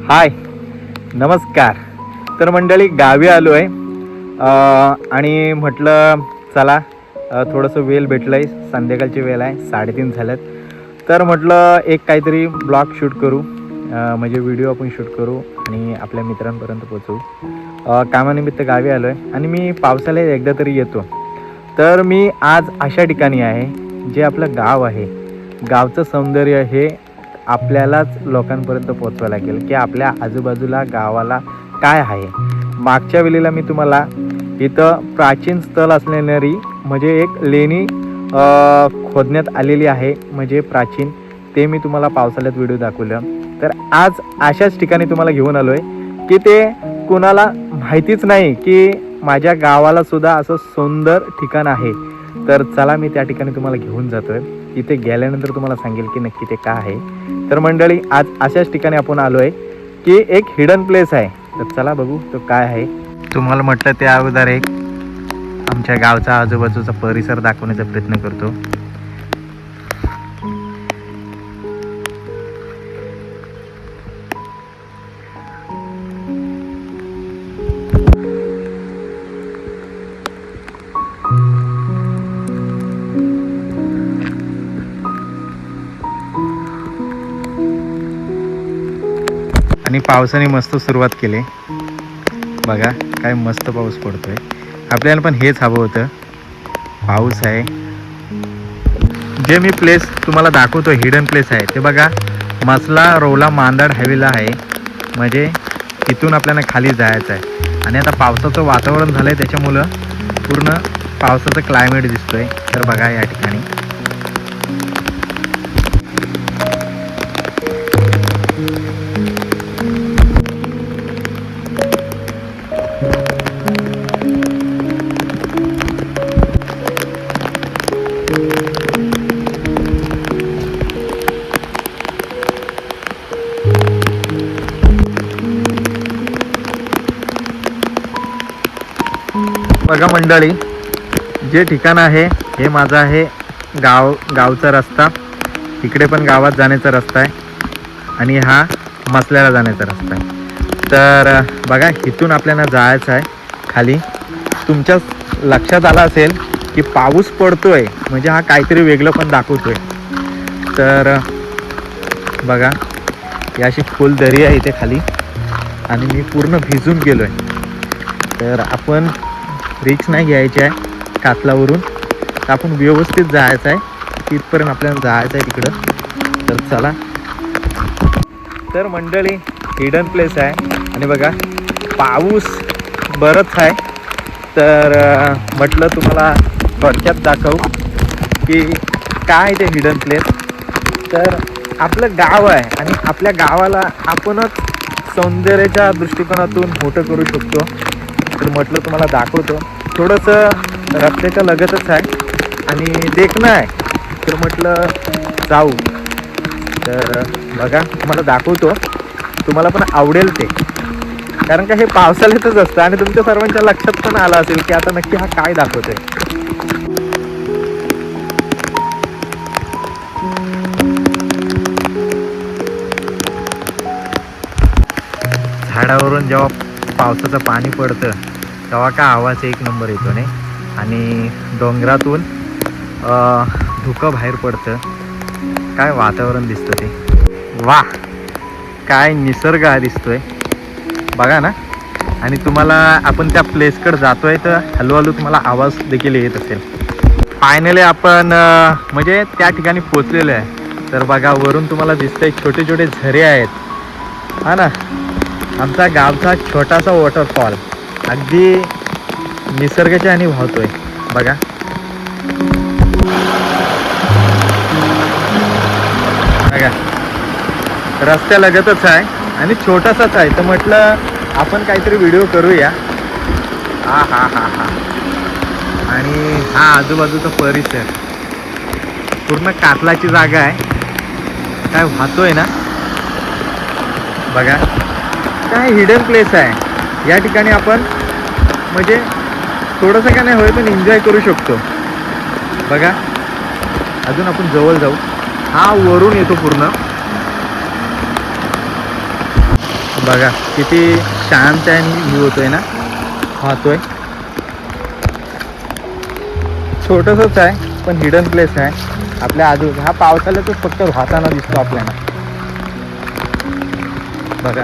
हाय, नमस्कार. तर मंडळी गावी आलो आहे आणि म्हटलं चला थोडंसं वेळ भेटलं आहे. संध्याकाळची वेळ आहे, 3:30 झाल्यात. तर म्हटलं एक काहीतरी ब्लॉग शूट करू, म्हणजे व्हिडिओ आपण शूट करू आणि आपल्या मित्रांपर्यंत पोचवू. कामानिमित्त गावी आलो आहे आणि मी पावसाळ्यात एकदा तरी येतो. तर मी आज अशा ठिकाणी आहे जे आपलं गाव आहे. गावचं सौंदर्य हे आपल्यालाच लोकांपर्यंत पोचवावं लागेल की आपल्या आजूबाजूला गावाला काय आहे. मागच्या वेळेला मी तुम्हाला इथं प्राचीन स्थळ असलेली म्हणजे एक लेणी खोदण्यात आलेली आहे, म्हणजे प्राचीन, ते मी तुम्हाला पावसाळ्यात व्हिडिओ दाखवलं. तर आज अशाच ठिकाणी तुम्हाला घेऊन आलो आहे की ते कोणाला माहितीच नाही की माझ्या गावाला सुद्धा असं सुंदर ठिकाण आहे. तर चला मी त्या ठिकाणी तुम्हाला घेऊन जातोय. तिथे गेल्यानंतर तुम्हाला सांगेल की नक्की ते काय आहे. तर मंडळी आज अशाच ठिकाणी आपण आलो आहे की एक हिडन प्लेस आहे. तर चला बघू तो काय आहे. तुम्हाला म्हटलं त्या अगोदर एक आमच्या गावचा आजूबाजूचा परिसर दाखवण्याचा प्रयत्न करतो. आणि पावसाने मस्त सुरुवात केली बघा, काय मस्त पाऊस पडतोय. आपल्याला पण हेच हवं होतं, पाऊस आहे. जे मी प्लेस तुम्हाला दाखवतो हिडन प्लेस आहे ते बघा, मसला रोला मांदड हायवेला आहे. म्हणजे तिथून आपल्याला खाली जायचं आहे आणि आता पावसाचं वातावरण झालं आहे त्याच्यामुळं पूर्ण पावसाचं क्लायमेट दिसतोय. तर बघा या ठिकाणी बघा मंडळी, जे ठिकाण आहे हे माझं आहे गावचा रस्ता. इकडे पण गावात जाण्याचा रस्ता आहे आणि हा मसल्याला जाण्याचा रस्ता आहे. तर बघा इथून आपल्याला जायचं आहे खाली. तुमच्या लक्षात आलं असेल की पाऊस पडतोय म्हणजे हा काहीतरी वेगळं पण दाखवतोय. तर बघा ही अशी खोल दरी आहे इथे खाली आणि मी पूर्ण भिजून गेलो आहे. तर आपण रिक्स नाही घ्यायची आहे कातलावरून, तर आपण व्यवस्थित जायचं आहे. तिथपर्यंत आपल्याला जायचं आहे तिकडं. तर चला. तर मंडळी हिडन प्लेस आहे आणि बघा पाऊस बरंच आहे. तर म्हटलं तुम्हाला थोडक्यात दाखवू की काय ते हिडन प्लेस. तर आपलं गाव आहे आणि आपल्या गावाला आपणच सौंदर्याच्या दृष्टिकोनातून मोठं करू शकतो. तर म्हटलं तुम्हाला दाखवतो. थोडंसं रस्त्याच्या लगतच आहे आणि देखणं आहे, तर म्हटलं जाऊ. तर बघा तुम्हाला दाखवतो, तुम्हाला पण आवडेल ते, कारण का हे पावसाळ्यातच असतं आणि तुमच्या सर्वांच्या लक्षात पण आलं असेल की आता नक्की हा काय दाखवतोय. झाडावरून जेव्हा पावसाचं पाणी पडतं तेव्हा का आवाज एक नंबर येतो नाही. आणि डोंगरातून धुकं बाहेर पडतं, काय वातावरण दिसतं ते. वा, काय निसर्ग हा दिसतोय बघा ना. आणि तुम्हाला आपण त्या प्लेसकडे जातोय तर हळूहळू तुम्हाला आवाज देखील येत असेल. फायनली आपण म्हणजे त्या ठिकाणी पोचलेलो आहे. तर बघा वरून तुम्हाला दिसतंय छोटे छोटे झरे आहेत, हा ना. आमचा गावचा छोटासा वॉटरफॉल अगदी निसर्गाच्या आणि वाहतोय बघा. बघा रस्त्यालगतच आहे आणि छोटासाच आहे. तर म्हटलं आपण काहीतरी व्हिडिओ करूया. हा हा हा हा. आणि हा आजूबाजूचा परिसर पूर्ण कातलाची जागा आहे. काय वाहतोय ना बघा. काय हिडन प्लेस आहे या ठिकाणी. आपण म्हणजे थोडंसं का नाही होय पण एन्जॉय करू शकतो बघा. अजून आपण जवळ जाऊ. हा वरून येतो पूर्ण बघा किती शांत आणि व्ह्यू होतोय ना, वाहतोय. छोटंसंच आहे पण हिडन प्लेस आहे आपल्या आजूबाजू. हा पावसाळ्यातच फक्त वाहताना दिसतो आपल्याला. बघा,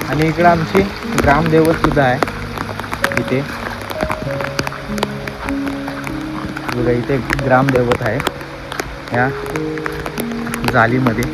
आणि इकडं आमची ग्रामदैवत सुद्धा आहे इथे. बघा इथे ग्रामदैवत आहे या जालीमध्ये.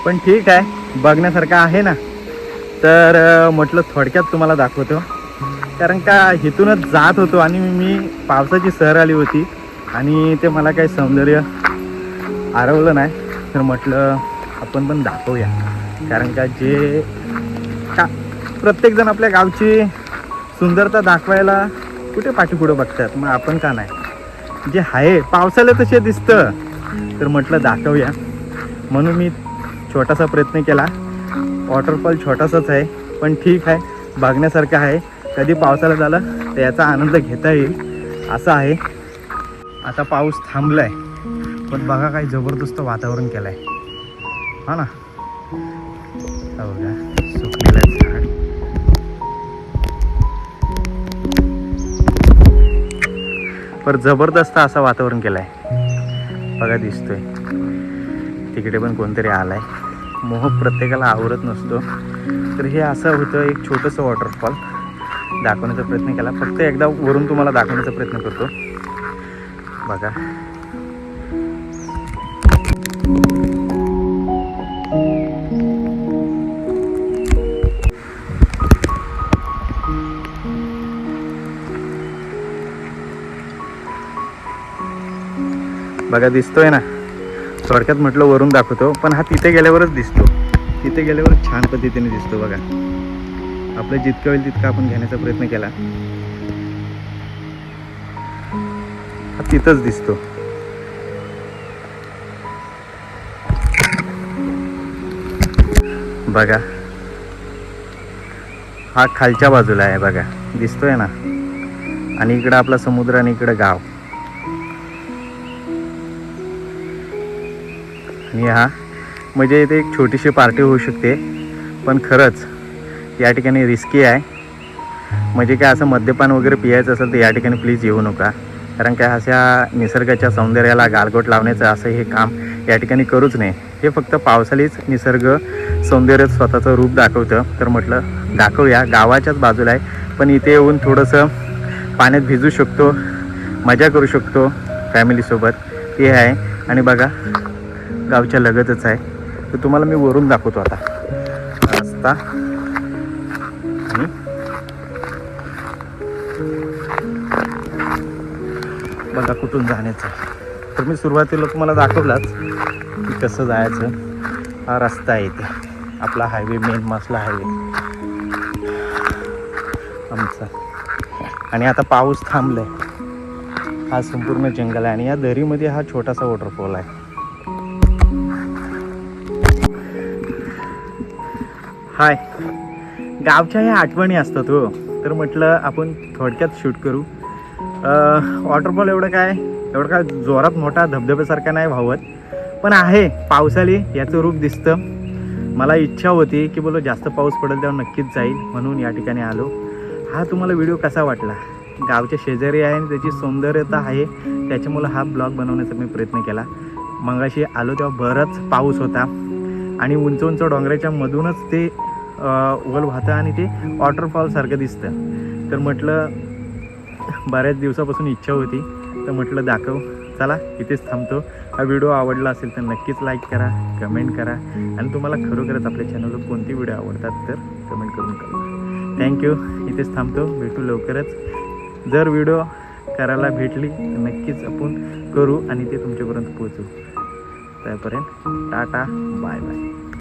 पण ठीक आहे, बघण्यासारखं आहे ना. तर म्हटलं थोडक्यात तुम्हाला दाखवतो, कारण का इथूनच जात होतो आणि मी पावसाची सहर आली होती आणि ते मला काही सौंदर्य आरवलं नाही. तर म्हटलं आपण पण दाखवूया, कारण का जे का प्रत्येकजण आपल्या गावची सुंदरता दाखवायला कुठे पाठीपुढं बघतात, मग आपण का नाही. जे आहे पावसाला तसे दिसतं, तर म्हटलं दाखवूया. म्हणून मी छोटासा प्रयत्न केला. वॉटरफॉल छोटासाच आहे पण ठीक आहे, बघण्यासारखं आहे. कधी पावसाळा झाला तर याचा आनंद घेता येईल असं आहे. आता पाऊस थांबला आहे पण बघा काय जबरदस्त वातावरण केलं आहे, हा ना. बघा सुकलेलं झाड. पर जबरदस्त असं वातावरण केलं आहे बघा, दिसतोय. तिकडे पण कोणतरी आलाय. मोह प्रत्येकाला आवडत नसतो, तर हे असं होतं. एक छोटंसं वॉटरफॉल दाखवण्याचा प्रयत्न केला, फक्त एकदा वरून तुम्हाला दाखवण्याचा प्रयत्न करतो. बघा बघा दिसतोय ना. थोडक्यात म्हटलं वरून दाखवतो, पण हा तिथे गेल्यावरच दिसतो. तिथे गेल्यावरच छान पद्धतीने दिसतो. बघा आपलं जितकं होईल तितकं आपण घेण्याचा प्रयत्न केला, हा तिथंच दिसतो. बघा हा खालच्या बाजूला आहे, बघा दिसतोय ना. आणि इकडं आपला समुद्र आणि इकडं गाव. आणि हा म्हणजे इथे एक छोटीशी पार्टी होऊ शकते, पण खरंच या ठिकाणी रिस्की आहे. म्हणजे काय असं मद्यपान वगैरे पियायचं असेल तर या ठिकाणी प्लीज येऊ नका, कारण काय अशा निसर्गाच्या सौंदर्याला गालबोट लावण्याचं असं हे काम या ठिकाणी करूच नाही. हे फक्त पावसाळीच निसर्ग सौंदर्य स्वतःचं रूप दाखवतं. तर म्हटलं दाखवूया. गावाच्याच बाजूला आहे पण इथे येऊन थोडंसं पाण्यात भिजू शकतो, मजा करू शकतो फॅमिलीसोबत, ते आहे. आणि बघा गावच्या लगतच आहे. तर तुम्हाला मी वरून दाखवतो आता रस्ता. आणि बघा कुठून जाण्याचं. तर मी सुरुवातीला तुम्हाला दाखवलाच की कसं जायचं. हा रस्ता आहे इथे आपला हायवे, मेन मसला हायवे आमचा. आणि आता पाऊस थांबलाय. हा संपूर्ण जंगल आहे आणि या दरीमध्ये हा छोटासा वॉटरफॉल आहे. हाय, गावच्या ह्या आठवणी असतात हो. तर म्हटलं आपण थोडक्यात शूट करू. वॉटरफॉल एवढं काय जोरात मोठा धबधब्यासारखा नाही वाहवत, पण आहे पावसाळी याचं रूप दिसतं. मला इच्छा होती की बोलो जास्त पाऊस पडेल तेव्हा नक्कीच जाईल, म्हणून या ठिकाणी आलो. हा तुम्हाला व्हिडिओ कसा वाटला? गावच्या शेजारी आहे आणि त्याची सौंदर्यता आहे, त्याच्यामुळं हा ब्लॉग बनवण्याचा मी प्रयत्न केला. मगाशी आलो तेव्हा बराच पाऊस होता आणि उंच उंच डोंगराच्या मधूनच ते वल वाहतं आणि ते वॉटरफॉलसारखं दिसतं. तर म्हटलं बऱ्याच दिवसापासून इच्छा होती, तर म्हटलं दाखव. चला इथेच थांबतो. हा व्हिडिओ आवडला असेल तर नक्कीच लाईक करा, कमेंट करा आणि तुम्हाला खरोखरच आपल्या चॅनलवर कोणती व्हिडिओ आवडतात तर कमेंट करून कळवा. थँक्यू. इथेच थांबतो, भेटू लवकरच. जर व्हिडिओ करायला भेटली तर नक्कीच आपण करू आणि ते तुमच्यापर्यंत पोहोचू. त्यापर्यंत टाटा बाय बाय.